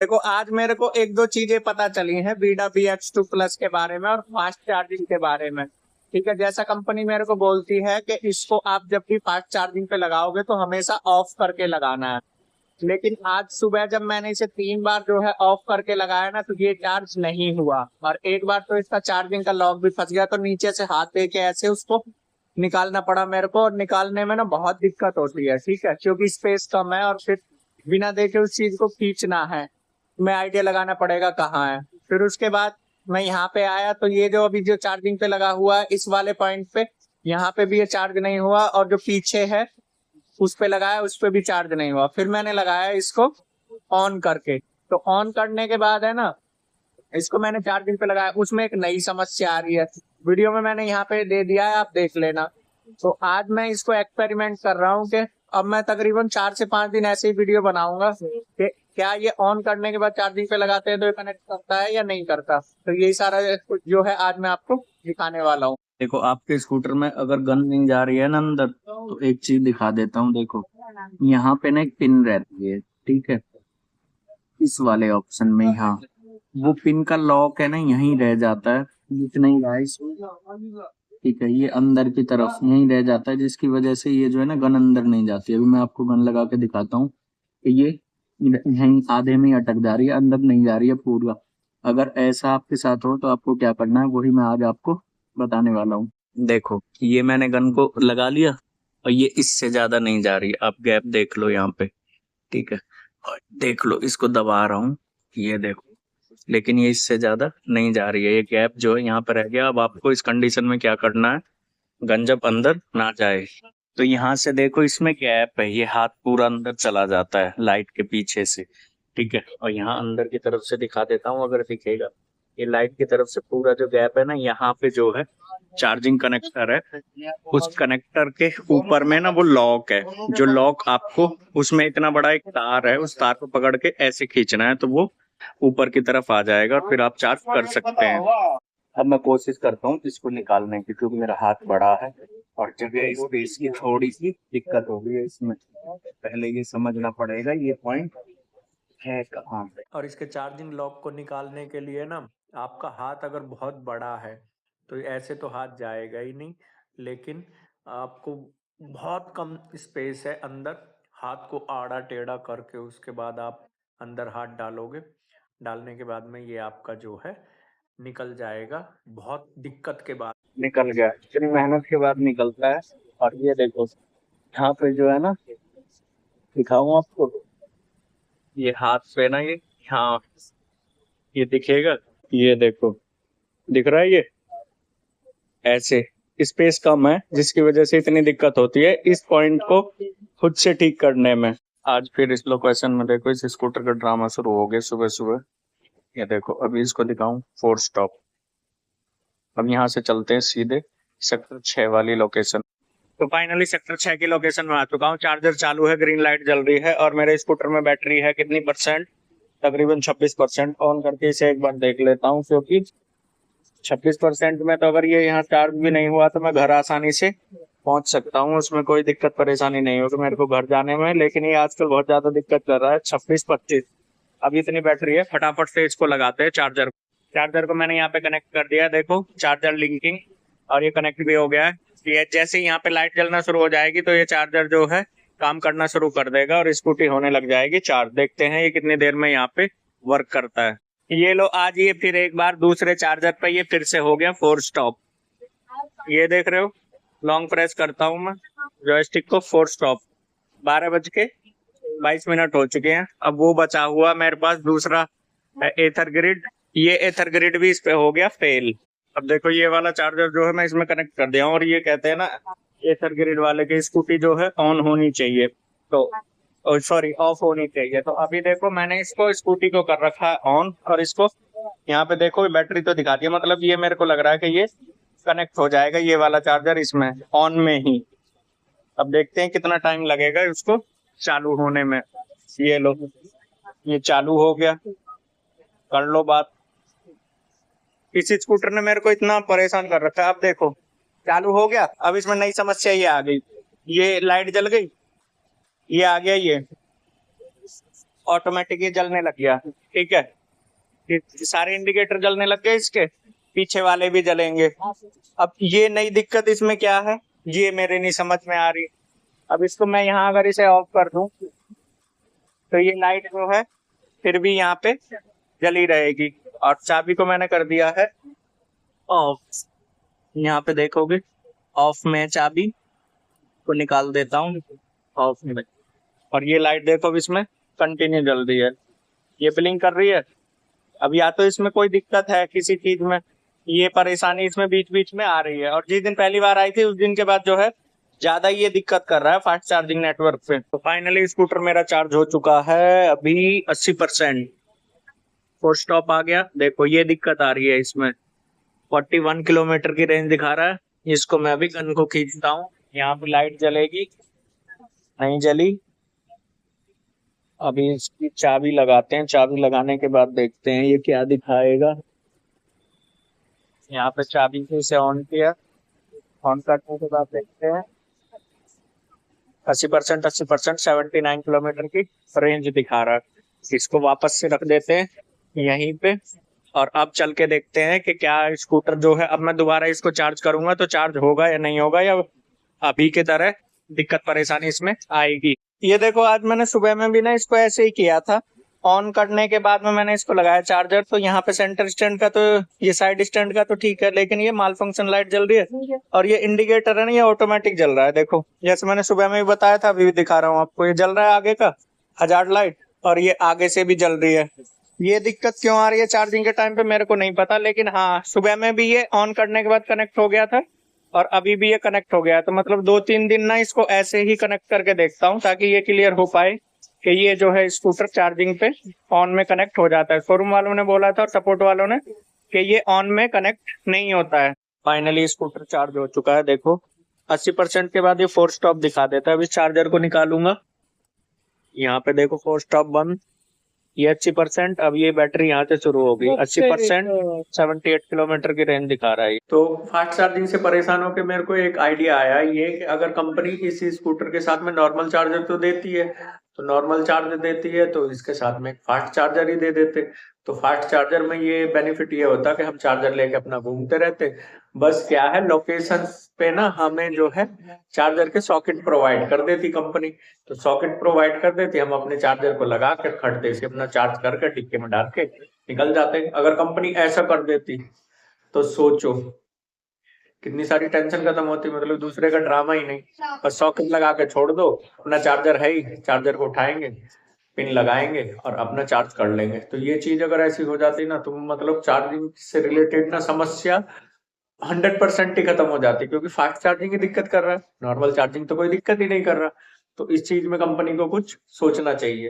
देखो आज मेरे को एक दो चीजें पता चली हैं वीडा BX2 प्लस के बारे में और फास्ट चार्जिंग के बारे में। ठीक है, जैसा कंपनी मेरे को बोलती है कि इसको आप जब भी फास्ट चार्जिंग पे लगाओगे तो हमेशा ऑफ करके लगाना है। लेकिन आज सुबह जब मैंने इसे 3 बार जो है ऑफ करके लगाया ना, तो ये चार्ज नहीं हुआ। और एक बार तो इसका चार्जिंग का लॉक भी फंस गया, तो नीचे से हाथ दे के ऐसे उसको निकालना पड़ा मेरे को। और निकालने में ना बहुत दिक्कत होती है, ठीक है, क्योंकि स्पेस कम है और फिर बिना देखे उस चीज को खींचना है, मैं आइडिया लगाना पड़ेगा कहाँ है। फिर उसके बाद मैं यहाँ पे आया तो ये जो अभी जो चार्जिंग पे लगा हुआ है इस वाले पॉइंट पे, यहाँ पे भी ये चार्ज नहीं हुआ। और जो पीछे है उस पे लगाया, उस पे भी चार्ज नहीं हुआ। फिर मैंने लगाया इसको ऑन करके, तो ऑन करने के बाद है ना, इसको मैंने चार्जिंग पे लगाया, उसमें एक नई समस्या आ रही है। वीडियो में मैंने यहाँ पे दे दिया है, आप देख लेना। तो आज मैं इसको एक्सपेरिमेंट कर रहा हूँ कि अब मैं तकरीबन 4 से 5 दिन ऐसे ही वीडियो बनाऊंगा कि क्या ये ऑन करने के बाद चार्जिंग पे लगाते हैं तो ये कनेक्ट करता है या नहीं करता। तो यही सारा कुछ जो है आज मैं आपको दिखाने वाला हूँ। देखो आपके स्कूटर में अगर गन नहीं जा रही है ना अंदर, तो एक चीज दिखा देता हूँ। देखो यहाँ पे ना एक पिन रहती है, ठीक है, इस वाले ऑप्शन में, यहाँ वो पिन का लॉक है ना यहीं रह जाता है, दिख नहीं रहा है इसमें, ठीक है, ये अंदर की तरफ यहीं रह जाता है, जिसकी वजह से ये जो है ना गन अंदर नहीं जाती। अभी मैं आपको गन लगा के दिखाता हूँ कि ये यहीं आधे में ही अटक जा रही है, अंदर नहीं जा रही है पूरा। अगर ऐसा आपके साथ हो तो आपको क्या करना है वही मैं आज आपको बताने वाला हूँ। देखो ये मैंने गन को लगा लिया और ये इससे ज्यादा नहीं जा रही है, आप गैप देख लो यहाँ पे, ठीक है, और देख लो इसको दबा रहा हूँ, ये देखो, लेकिन ये इससे ज्यादा नहीं जा रही है, ये गैप जो है यहाँ पे रह गया। अब आपको इस कंडीशन में क्या करना है, गन जब अंदर ना जाए तो यहाँ से देखो इसमें गैप है, ये हाथ पूरा अंदर चला जाता है लाइट के पीछे से, ठीक है। और यहाँ अंदर की तरफ से दिखा देता हूँ अगर दिखेगा, ये लाइट की तरफ से पूरा जो गैप है ना, यहाँ पे जो है चार्जिंग कनेक्टर है, उस कनेक्टर के ऊपर में ना वो लॉक है, जो लॉक आपको उसमें इतना बड़ा एक तार है, उस तार को पकड़ के ऐसे खींचना है तो वो ऊपर की तरफ आ जाएगा और फिर आप चार्ज कर सकते हैं। अब मैं कोशिश करता हूँ इसको निकालने की, क्योंकि मेरा हाथ बड़ा है और जगह स्पेस की थोड़ी सी दिक्कत होगी है इसमें। पहले ये समझना पड़ेगा ये पॉइंट है कहाँ पे। और इसके चार्जिंग लॉक को निकालने के लिए ना, आपका हाथ अगर बहुत बड़ा है तो ऐसे तो हाथ जाएगा ही नहीं, लेकिन आपको बहुत कम स्पेस है अंदर, हाथ को आड़ा टेढ़ा करके उसके बाद आप अंदर हाथ डालोगे, डालने के बाद में ये आपका जो है निकल जाएगा, बहुत दिक्कत के बाद निकल गया, इतनी मेहनत के बाद निकलता है। और ये देखो यहाँ पे जो है ना, दिखाऊं आपको, ये हाथ पे ना, ये हाँ ये दिखेगा, ये देखो दिख रहा है, ये ऐसे स्पेस कम है जिसकी वजह से इतनी दिक्कत होती है इस पॉइंट को खुद से ठीक करने में। आज फिर इस लोकेशन में देखो इस स्कूटर का ड्रामा शुरू हो गया सुबह सुबह। ये देखो अभी इसको दिखाऊं, 4 स्टॉप। अब यहाँ से चलते हैं सीधे सेक्टर 6 वाली लोकेशन। तो फाइनली सेक्टर 6 की लोकेशन में आ चुका हूँ, चार्जर चालू है, ग्रीन लाइट जल रही है और मेरे स्कूटर में बैटरी है कितनी परसेंट, तकरीबन 26%। ऑन करके इसे एक बार देख लेता हूँ, क्योंकि 26% में तो अगर ये यहाँ चार्ज भी नहीं हुआ तो मैं घर आसानी से पहुंच सकता हूँ, उसमें कोई दिक्कत परेशानी नहीं होगी मेरे को घर जाने में। लेकिन ये आजकल बहुत ज्यादा दिक्कत कर रहा है, 26-25। अब इतनी बैटरी है, फटाफट से इसको लगाते हैं चार्जर। चार्जर को मैंने यहाँ पे कनेक्ट कर दिया, देखो चार्जर लिंकिंग, और ये कनेक्ट भी हो गया है। ये जैसे ही यहाँ पे लाइट जलना शुरू हो जाएगी तो ये चार्जर जो है काम करना शुरू कर देगा और स्कूटी होने लग जाएगी चार्ज। देखते हैं ये कितनी देर में यहाँ पे वर्क करता है। ये लो आज ये फिर एक बार दूसरे चार्जर पे ये फिर से हो गया 4 स्टॉप, ये देख रहे हो, लॉन्ग प्रेस करता हूँ मैं जॉयस्टिक को, 4 स्टॉप। 12:22 हो चुके हैं। अब वो बचा हुआ मेरे पास दूसरा एथर ग्रिड, ये एथर ग्रिड भी इस पे हो गया फेल। अब देखो ये वाला चार्जर जो है मैं इसमें कनेक्ट कर दिया हूँ, और ये कहते हैं ना एथर ग्रिड वाले की स्कूटी जो है ऑन होनी चाहिए, तो सॉरी ऑफ होनी चाहिए। तो अभी देखो मैंने इसको स्कूटी को कर रखा है ऑन, और इसको यहाँ पे देखो बैटरी तो दिखाती है, मतलब ये मेरे को लग रहा है कि ये कनेक्ट हो जाएगा ये वाला चार्जर इसमें ऑन में ही। अब देखते हैं कितना टाइम लगेगा उसको चालू होने में। ये लो ये चालू हो गया, कर लो बात। इस स्कूटर ने मेरे को इतना परेशान कर रखा है। अब देखो चालू हो गया, अब इसमें नई समस्या ये आ गई, ये लाइट जल गई, ये आ गया, ये ऑटोमेटिक ये जलने लग गया। ठीक है, ये सारे इंडिकेटर जलने लग गए, इसके पीछे वाले भी जलेंगे। अब ये नई दिक्कत इसमें क्या है, ये मेरे नहीं समझ में आ रही। अब इसको मैं यहाँ अगर इसे ऑफ कर दूं तो ये लाइट जो है फिर भी यहाँ पे जली रहेगी। और चाबी को मैंने कर दिया है ऑफ। यहाँ पे देखोगे ऑफ में, चाबी को निकाल देता हूँ ऑफ में, और ये लाइट देखो अब इसमें कंटिन्यू जल रही है, ये ब्लिंक कर रही है। अब या तो इसमें कोई दिक्कत है किसी चीज में, ये परेशानी इसमें बीच बीच में आ रही है। और जिस दिन पहली बार आई थी उस दिन के बाद जो है ज्यादा ये दिक्कत कर रहा है फास्ट चार्जिंग नेटवर्क पे। तो फाइनली स्कूटर मेरा चार्ज हो चुका है अभी 80%। फुल स्टॉप आ गया। देखो ये दिक्कत आ रही है इसमें, 41 किलोमीटर की रेंज दिखा रहा है। इसको मैं अभी गन को खींचता हूँ, यहाँ पे लाइट जलेगी, नहीं जली। अभी इसकी चाबी लगाते हैं, चाबी लगाने के बाद देखते हैं ये क्या दिखाएगा। यहाँ पे चाबी से इसे ऑन किया, ऑन करने के बाद देखते हैं 80%, 79 किलोमीटर की रेंज दिखा रहा है। इसको वापस से रख देते हैं यहीं पे, और अब चल के देखते हैं कि क्या स्कूटर जो है, अब मैं दोबारा इसको चार्ज करूंगा तो चार्ज होगा या नहीं होगा, या अभी की तरह दिक्कत परेशानी इसमें आएगी। ये देखो आज मैंने सुबह में भी ना इसको ऐसे ही किया था, ऑन करने के बाद में मैंने इसको लगाया चार्जर, तो यहाँ पे सेंटर स्टैंड का तो, ये साइड स्टैंड का तो ठीक है, लेकिन ये माल फंक्शन लाइट जल रही है। और ये इंडिकेटर है ना, ये ऑटोमेटिक जल रहा है। देखो जैसे मैंने सुबह में भी बताया था, अभी भी दिखा रहा हूँ आपको, ये जल रहा है आगे का हजार्ड लाइट, और ये आगे से भी जल रही है। ये दिक्कत क्यों आ रही है चार्जिंग के टाइम पे मेरे को नहीं पता, लेकिन हाँ सुबह में भी ये ऑन करने के बाद कनेक्ट हो गया था, और अभी भी ये कनेक्ट हो गया है। तो मतलब 2-3 दिन ना इसको ऐसे ही कनेक्ट करके देखता हूँ, ताकि ये क्लियर हो पाए कि ये जो है स्कूटर चार्जिंग पे ऑन में कनेक्ट हो जाता है। शोरूम वालों ने बोला था और सपोर्ट वालों ने कि ये ऑन में कनेक्ट नहीं होता है। फाइनली स्कूटर चार्ज हो चुका है। देखो 80% के बाद ये 4 स्टॉप दिखा देता है। अभी चार्जर को निकालूंगा, यहाँ पे देखो 4 स्टॉप बंद, ये 80%। अब ये बैटरी यहाँ से शुरू होगी 80%, 78 किलोमीटर की रेंज दिखा रहा है। तो फास्ट चार्जिंग से परेशान होकर मेरे को एक आइडिया आया, ये कि अगर कंपनी इसी स्कूटर के साथ में नॉर्मल चार्जर तो देती है, तो नॉर्मल चार्जर देती है तो इसके साथ में फास्ट चार्जर ही दे देते। तो फास्ट चार्जर में ये बेनिफिट ये होता कि हम चार्जर लेके अपना घूमते रहते। बस क्या है, लोकेशन पे ना हमें जो है चार्जर के सॉकेट प्रोवाइड कर देती कंपनी, तो सॉकेट प्रोवाइड कर देती, हम अपने चार्जर को लगा के खड़ते से अपना चार्ज करके टिक्के में डाल के निकल जाते। अगर कंपनी ऐसा कर देती तो सोचो कितनी सारी टेंशन खत्म होती, मतलब दूसरे का ड्रामा ही नहीं। बस सॉकेट लगा के छोड़ दो, अपना चार्जर है ही, चार्जर को उठाएंगे, पिन लगाएंगे और अपना चार्ज कर लेंगे। तो ये चीज अगर ऐसी हो जाती ना, तो मतलब चार्जिंग से रिलेटेड ना समस्या 100% ही खत्म हो जाती, क्योंकि फास्ट चार्जिंग की दिक्कत कर रहा है, नॉर्मल चार्जिंग तो कोई दिक्कत ही नहीं कर रहा। तो इस चीज में कंपनी को कुछ सोचना चाहिए।